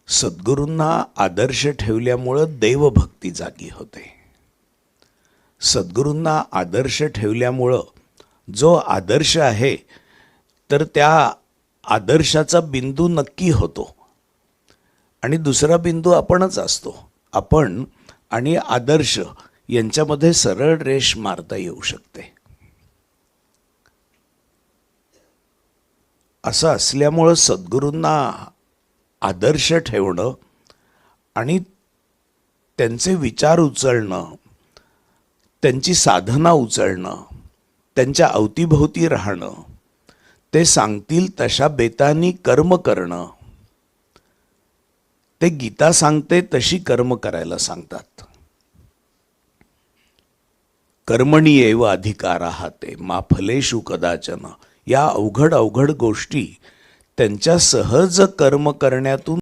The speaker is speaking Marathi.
सद्गुरूंना आदर्श ठेवल्यामुळं देवभक्ती जागी होते. सद्गुरूंना आदर्श ठेवल्यामुळं जो आदर्श आहे तर त्या आदर्शाचा बिंदू नक्की होतो आणि दुसरा बिंदू आपणच असतो. आपण आणि आदर्श यांच्यामध्ये सरळ रेष मारता येऊ शकते. असं असल्यामुळं सद्गुरूंना आदर्श ठेवणं आणि त्यांचे विचार उचलणं, त्यांची साधना उचलणं, त्यांच्या अवतीभोवती राहणं, ते सांगतील तशा बेतानी कर्म करणं, ते गीता सांगते तशी कर्म करायला सांगतात. कर्मणी एव अधिकाराः ते मा फलेषु कदाचन. या अवघड गोष्टी त्यांच्या सहज कर्म करण्यातून